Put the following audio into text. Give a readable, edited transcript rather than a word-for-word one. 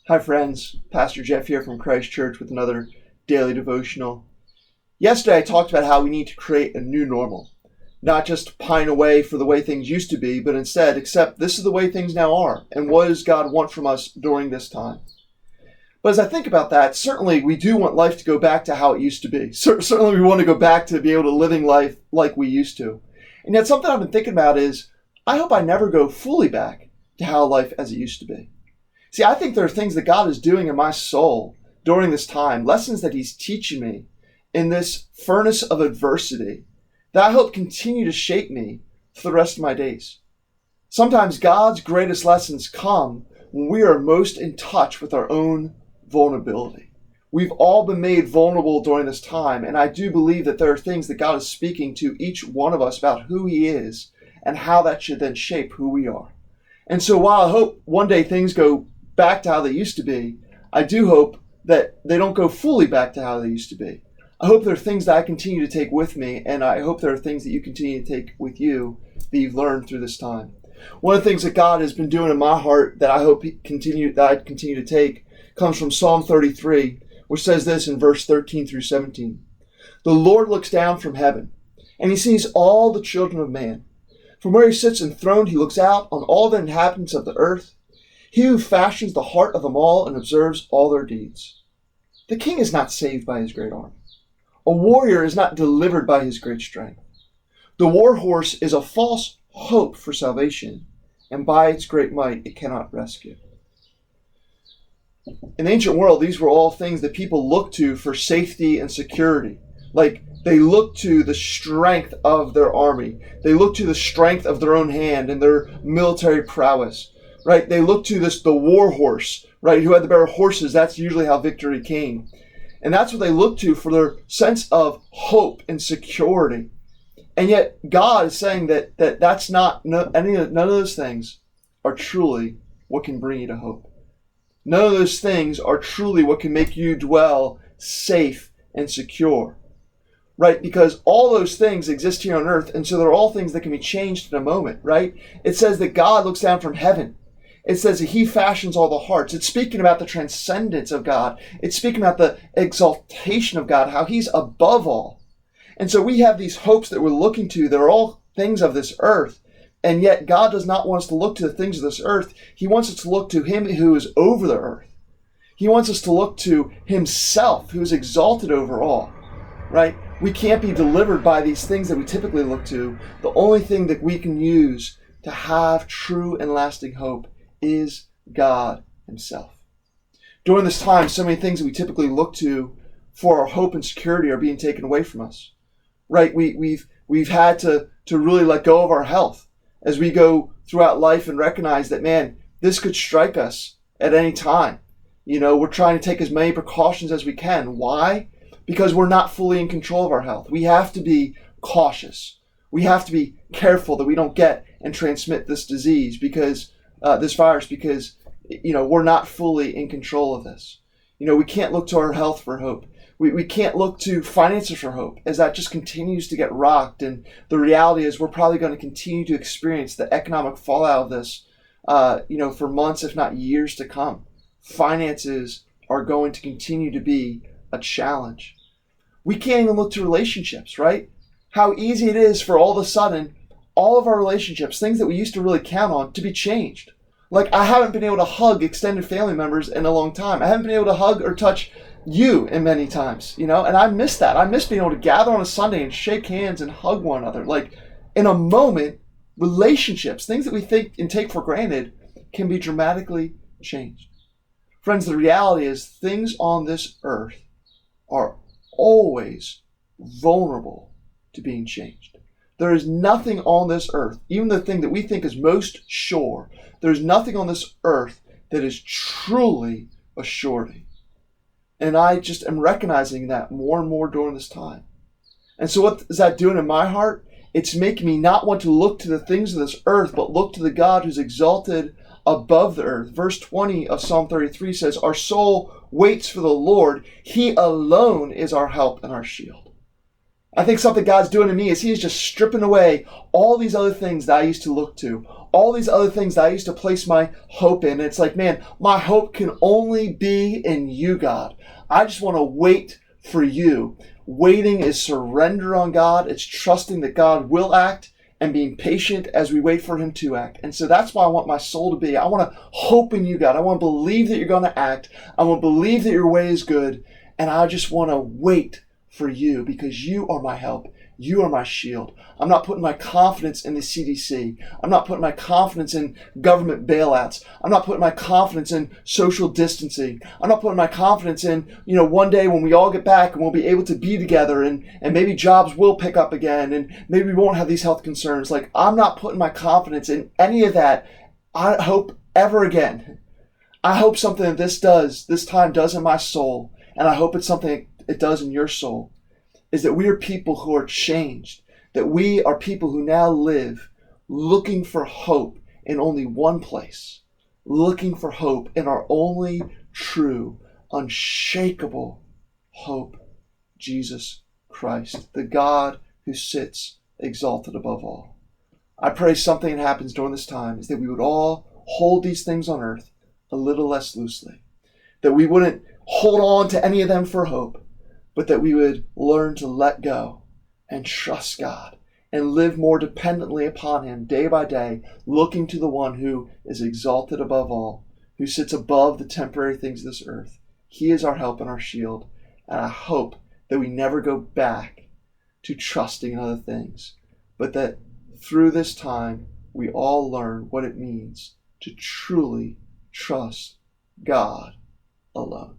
Hi friends, Pastor Jeff here from Christ Church with another daily devotional. Yesterday I talked about how we need to create a new normal. Not just pine away for the way things used to be, but instead accept this is the way things now are, and what does God want from us during this time? But as I think about that, certainly we do want life to go back to how it used to be. Certainly we want to go back to be able to living life like we used to. And yet something I've been thinking about is, I hope I never go fully back to how life as it used to be. See, I think there are things that God is doing in my soul during this time, lessons that He's teaching me in this furnace of adversity that I hope continue to shape me for the rest of my days. Sometimes God's greatest lessons come when we are most in touch with our own vulnerability. We've all been made vulnerable during this time, and I do believe that there are things that God is speaking to each one of us about who He is and how that should then shape who we are. And so while I hope one day things go back to how they used to be, I do hope that they don't go fully back to how they used to be. I hope there are things that I continue to take with me, and I hope there are things that you continue to take with you that you've learned through this time. One of the things that God has been doing in my heart that I hope I continue to take comes from Psalm 33, which says this in verse 13 through 17. The Lord looks down from heaven, and He sees all the children of man. From where He sits enthroned, He looks out on all the inhabitants of the earth. He who fashions the heart of them all and observes all their deeds. The king is not saved by his great arm. A warrior is not delivered by his great strength. The war horse is a false hope for salvation, and by its great might it cannot rescue. In the ancient world, these were all things that people looked to for safety and security. Like, they looked to the strength of their army. They looked to the strength of their own hand and their military prowess. Right? They looked to the war horse, right? Who had the better horses. That's usually how victory came. And that's what they looked to for their sense of hope and security. And yet God is saying that that's not, none of those things are truly what can bring you to hope. None of those things are truly what can make you dwell safe and secure. Right? Because all those things exist here on earth, and so they're all things that can be changed in a moment, right? It says that God looks down from heaven. It says that He fashions all the hearts. It's speaking about the transcendence of God. It's speaking about the exaltation of God, how He's above all. And so we have these hopes that we're looking to that are all things of this earth. And yet God does not want us to look to the things of this earth. He wants us to look to Him who is over the earth. He wants us to look to Himself, who is exalted over all. Right? We can't be delivered by these things that we typically look to. The only thing that we can use to have true and lasting hope is God Himself. During this time, so many things that we typically look to for our hope and security are being taken away from us. Right? We've had to really let go of our health as we go throughout life and recognize that, man, this could strike us at any time. You know, we're trying to take as many precautions as we can. Why? Because we're not fully in control of our health. We have to be cautious. We have to be careful that we don't get and transmit this disease this virus because, we're not fully in control of this. We can't look to our health for hope. We can't look to finances for hope as that just continues to get rocked. And the reality is we're probably going to continue to experience the economic fallout of this, for months, if not years to come. Finances are going to continue to be a challenge. We can't even look to relationships, right? How easy it is for all of a sudden, all of our relationships, things that we used to really count on, to be changed. Like, I haven't been able to hug extended family members in a long time. I haven't been able to hug or touch you in many times, and I miss that. I miss being able to gather on a Sunday and shake hands and hug one another. Like, in a moment, relationships, things that we think and take for granted, can be dramatically changed. Friends, the reality is things on this earth are always vulnerable to being changed. There is nothing on this earth, even the thing that we think is most sure, there's nothing on this earth that is truly a surety. And I just am recognizing that more and more during this time. And so what is that doing in my heart? It's making me not want to look to the things of this earth, but look to the God who's exalted above the earth. Verse 20 of Psalm 33 says, our soul waits for the Lord. He alone is our help and our shield. I think something God's doing to me is He is just stripping away all these other things that I used to look to, all these other things that I used to place my hope in. And it's like, man, my hope can only be in you, God. I just want to wait for you. Waiting is surrender on God. It's trusting that God will act and being patient as we wait for Him to act. And so that's why I want my soul to be. I want to hope in you, God. I want to believe that you're going to act. I want to believe that your way is good. And I just want to wait for you because you are my help. You are my shield. I'm not putting my confidence in the CDC. I'm not putting my confidence in government bailouts. I'm not putting my confidence in social distancing. I'm not putting my confidence in, one day when we all get back and we'll be able to be together and maybe jobs will pick up again and maybe we won't have these health concerns. Like, I'm not putting my confidence in any of that, I hope, ever again. I hope something that this time does in my soul, and I hope it's something it does in your soul, is that we are people who are changed, that we are people who now live looking for hope in only one place, looking for hope in our only true, unshakable hope, Jesus Christ, the God who sits exalted above all. I pray something that happens during this time is that we would all hold these things on earth a little less loosely, that we wouldn't hold on to any of them for hope, but that we would learn to let go and trust God and live more dependently upon Him day by day, looking to the one who is exalted above all, who sits above the temporary things of this earth. He is our help and our shield. And I hope that we never go back to trusting in other things, but that through this time, we all learn what it means to truly trust God alone.